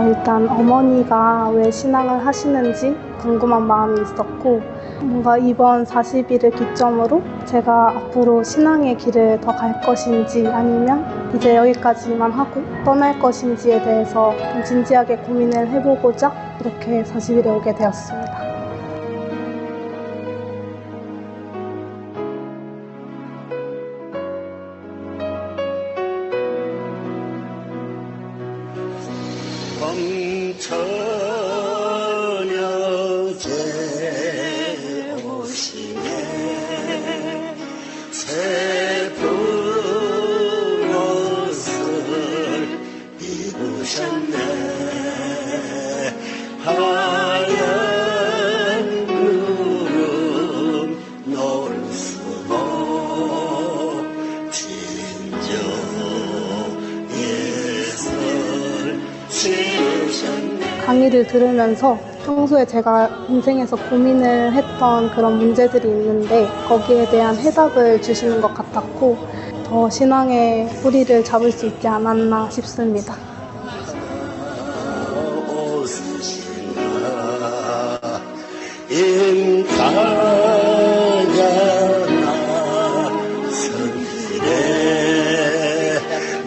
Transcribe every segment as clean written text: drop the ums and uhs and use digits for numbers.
일단 어머니가 왜 신앙을 하시는지 궁금한 마음이 있었고, 뭔가 이번 40일을 기점으로 제가 앞으로 신앙의 길을 더 갈 것인지 아니면 이제 여기까지만 하고 떠날 것인지에 대해서 좀 진지하게 고민을 해보고자 이렇게 40일에 오게 되었습니다. 강의를 들으면서 평소에 제가 인생에서 고민을 했던 그런 문제들이 있는데 거기에 대한 해답을 주시는 것 같았고 더 신앙의 뿌리를 잡을 수 있지 않았나 싶습니다.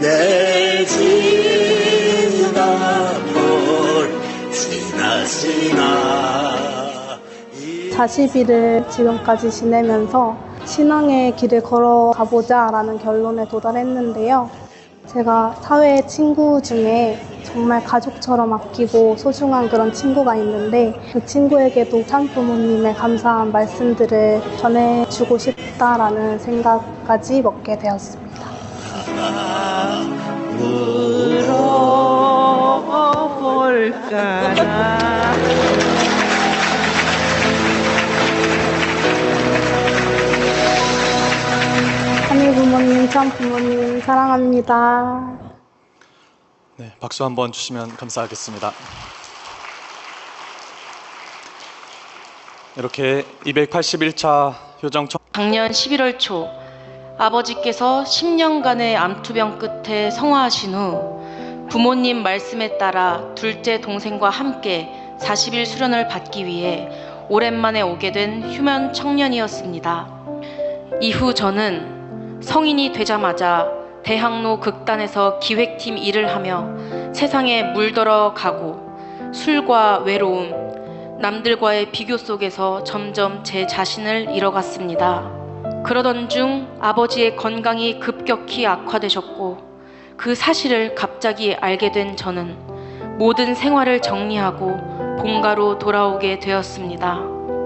내 40일을 지금까지 지내면서 신앙의 길을 걸어가보자 라는 결론에 도달했는데요. 제가 사회 친구 중에 정말 가족처럼 아끼고 소중한 그런 친구가 있는데 그 친구에게도 산부모님의 감사한 말씀들을 전해주고 싶다라는 생각까지 먹게 되었습니다. 물어볼까나 하늘 부모님, 참 부모님 사랑합니다. 네, 박수 한번 주시면 감사하겠습니다. 이렇게 281차 효정 작년 11월 초 아버지께서 10년간의 암투병 끝에 성화하신 후 부모님 말씀에 따라 둘째 동생과 함께 40일 수련을 받기 위해 오랜만에 오게 된 휴면 청년이었습니다. 이후 저는 성인이 되자마자 대학로 극단에서 기획팀 일을 하며 세상에 물들어 가고 술과 외로움, 남들과의 비교 속에서 점점 제 자신을 잃어갔습니다. 그러던 중 아버지의 건강이 급격히 악화되셨고 그 사실을 갑자기 알게 된 저는 모든 생활을 정리하고 본가로 돌아오게 되었습니다.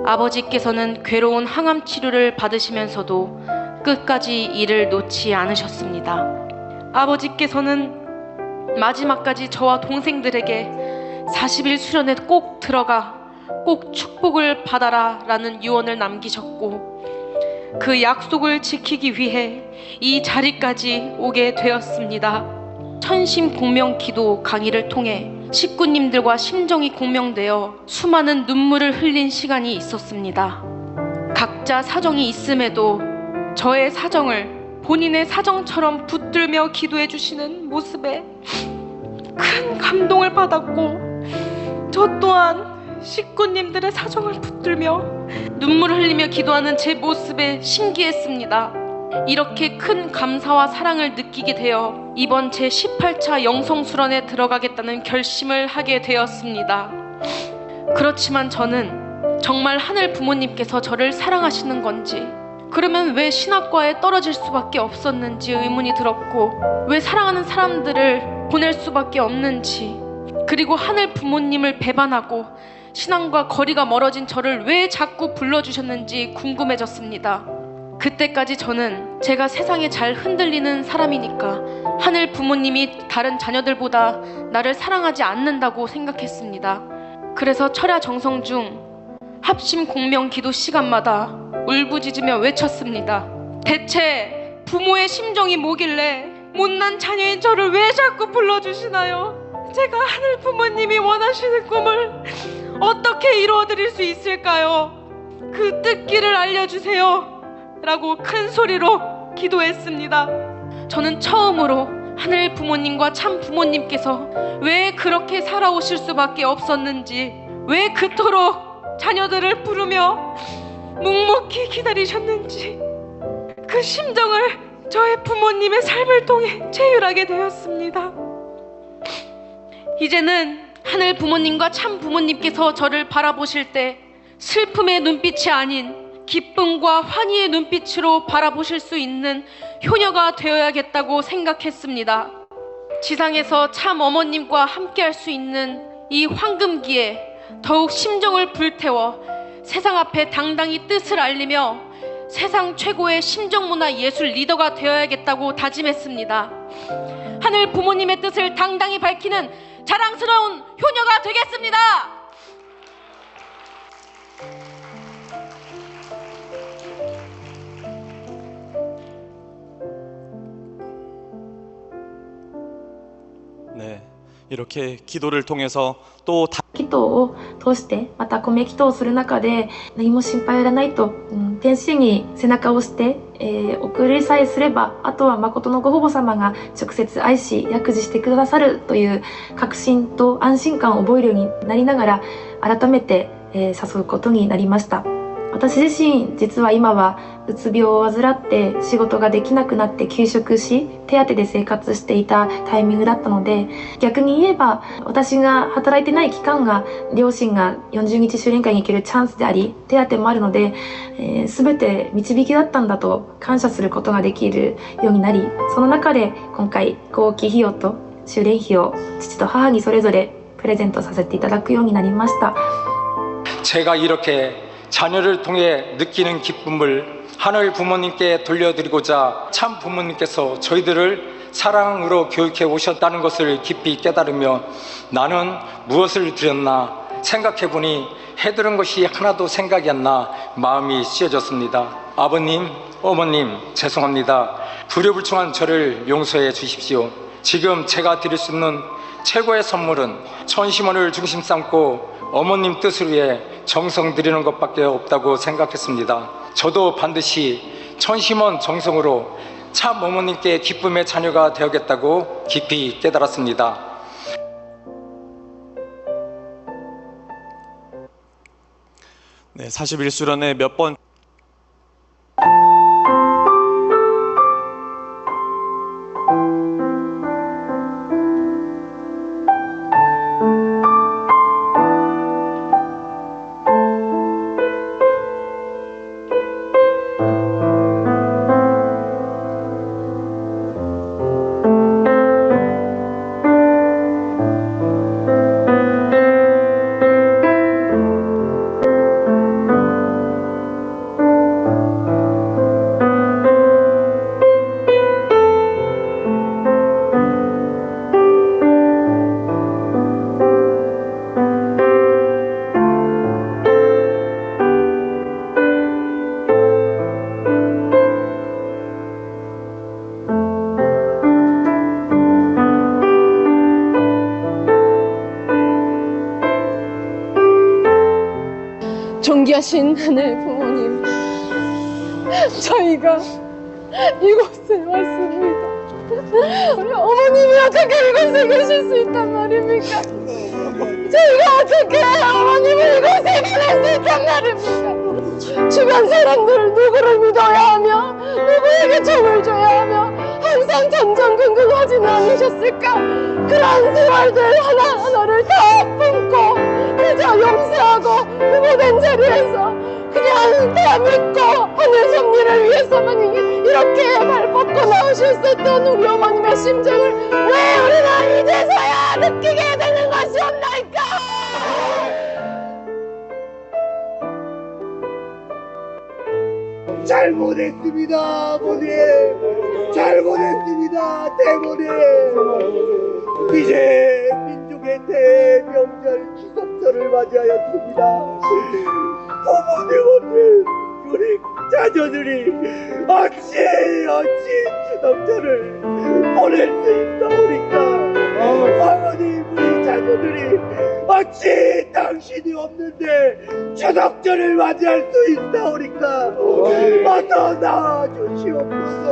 아버지께서는 괴로운 항암 치료를 받으시면서도 끝까지 일을 놓지 않으셨습니다. 아버지께서는 마지막까지 저와 동생들에게 40일 수련에 꼭 들어가 꼭 축복을 받아라 라는 유언을 남기셨고 그 약속을 지키기 위해 이 자리까지 오게 되었습니다. 천심공명기도 강의를 통해 식구님들과 심정이 공명되어 수많은 눈물을 흘린 시간이 있었습니다. 각자 사정이 있음에도 저의 사정을 본인의 사정처럼 붙들며 기도해 주시는 모습에 큰 감동을 받았고 저 또한 식구님들의 사정을 붙들며 눈물을 흘리며 기도하는 제 모습에 신기했습니다. 이렇게 큰 감사와 사랑을 느끼게 되어 이번 제 18차 영성수련에 들어가겠다는 결심을 하게 되었습니다. 그렇지만 저는 정말 하늘 부모님께서 저를 사랑하시는 건지 그러면 왜 신학과에 떨어질 수밖에 없었는지 의문이 들었고 왜 사랑하는 사람들을 보낼 수밖에 없는지 그리고 하늘 부모님을 배반하고 신앙과 거리가 멀어진 저를 왜 자꾸 불러주셨는지 궁금해졌습니다. 그때까지 저는 제가 세상에 잘 흔들리는 사람이니까 하늘 부모님이 다른 자녀들보다 나를 사랑하지 않는다고 생각했습니다. 그래서 철야 정성 중 합심 공명 기도 시간마다 울부짖으며 외쳤습니다. 대체 부모의 심정이 뭐길래 못난 자녀인 저를 왜 자꾸 불러주시나요? 제가 하늘 부모님이 원하시는 꿈을 어떻게 이루어드릴 수 있을까요? 그 뜻길을 알려주세요 라고 큰 소리로 기도했습니다. 저는 처음으로 하늘 부모님과 참 부모님께서 왜 그렇게 살아오실 수밖에 없었는지, 왜 그토록 자녀들을 부르며 묵묵히 기다리셨는지, 그 심정을 저의 부모님의 삶을 통해 체휼하게 되었습니다. 이제는 하늘 부모님과 참 부모님께서 저를 바라보실 때 슬픔의 눈빛이 아닌 기쁨과 환희의 눈빛으로 바라보실 수 있는 효녀가 되어야겠다고 생각했습니다. 지상에서 참 어머님과 함께할 수 있는 이 황금기에 더욱 심정을 불태워 세상 앞에 당당히 뜻을 알리며 세상 최고의 심정문화 예술 리더가 되어야겠다고 다짐했습니다. 하늘 부모님의 뜻을 당당히 밝히는 자랑스러운 효녀가 되겠습니다. 네, 이렇게 기도를 통해서 또 祈祷を通してまた米祈祷をする中で何も心配いらないと、天使に背中を押して、送りさえすればあとは誠のご保母様が直接愛し薬事してくださるという確信と安心感を覚えるようになりながら改めて、誘うことになりました。私自身実は今はうつ病を患って仕事ができなくなって休職し手当で生活していたタイミングだったので、逆に言えば私が働いてない期間が両親が40日修練会に行けるチャンスであり手当もあるので、全て導きだったんだと感謝することができるようになり、その中で今回後期費用と修練費を父と母にそれぞれプレゼントさせていただくようになりました。 제가 이렇게 자녀를 통해 느끼는 기쁨을 하늘 부모님께 돌려드리고자 참 부모님께서 저희들을 사랑으로 교육해 오셨다는 것을 깊이 깨달으며 나는 무엇을 드렸나 생각해보니 해드린 것이 하나도 생각이 안 나 마음이 씌어졌습니다. 아버님, 어머님 죄송합니다. 불효불충한 저를 용서해 주십시오. 지금 제가 드릴 수 있는 최고의 선물은 천심원을 중심 삼고 어머님 뜻을 위해 정성 드리는 것밖에 없다고 생각했습니다. 저도 반드시 천심원 정성으로 참 어머님께 기쁨의 자녀가 되어야겠다고 깊이 깨달았습니다. 네, 41수련회 몇 번 존귀하신 하늘 부모님, 저희가 이곳에 왔습니다. 우리 어머님이 어떻게 이곳에 계실 수 있단 말입니까? 저희가 어떻게 어머님을 이곳에 보낼 수 있단 말입니까? 주변 사람들 누구를 믿어야 하며 누구에게 종을 줘야 하며 항상 전전긍긍하지는 않으셨을까? 그런 세월들 하나하나를 다 품고 그저 용서하고 그 모든 자리에서 그냥 다 믿고 하늘 섭리를 위해서만 이렇게 발 뻗고 나오실 수 있던 우리 어머님의 심정을 왜 우리가 이제서야 느끼게 되는 것이옵나이까? 잘못했습니다, 아버님. 잘못했습니다, 대모님. 이제 민족의 대명절 추석절을 맞이하였습니다. 부모님, 우리 자녀들이 어찌 추석절을 보낼 수 있사오니까. 아버님, 우리 자녀들이 어찌 당신이 없는데 추석절을 맞이할 수 있사오니까. 어서 나와주시옵소서.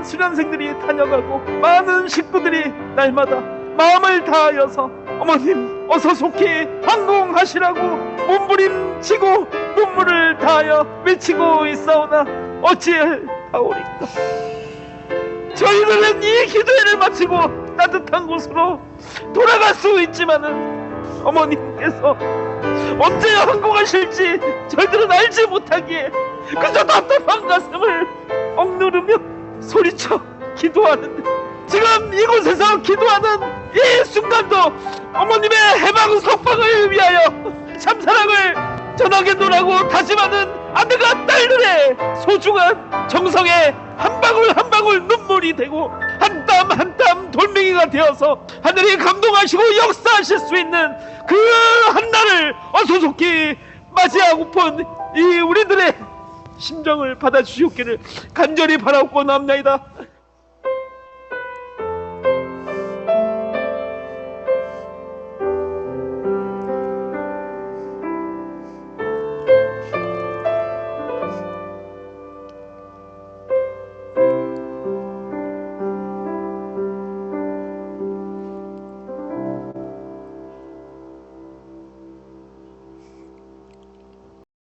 많은 수련생들이 다녀가고 많은 식구들이 날마다 마음을 다하여서 어머님 어서 속히 황공하시라고 몸부림치고 눈물을 다하여 외치고 있사오나 어찌하오리까. 저희들은 이 기도회를 마치고 따뜻한 곳으로 돌아갈 수 있지만은 어머님께서 언제 항공하실지 저희들은 알지 못하기에 그저 답답한 가슴을 억누르며 소리쳐 기도하는데, 지금 이곳에서 기도하는 이 순간도 어머님의 해방 석방을 위하여 참사랑을 전하겠노라고 다짐하는 아들과 딸들의 소중한 정성에 한 방울 한 방울 눈물이 되고 한 땀 한 땀 돌멩이가 되어서 하늘이 감동하시고 역사하실 수 있는 그 한날을 어서 속히 맞이하고픈 이 우리들의 심정을 받아주시옵기를 간절히 바라옵고 남나이다.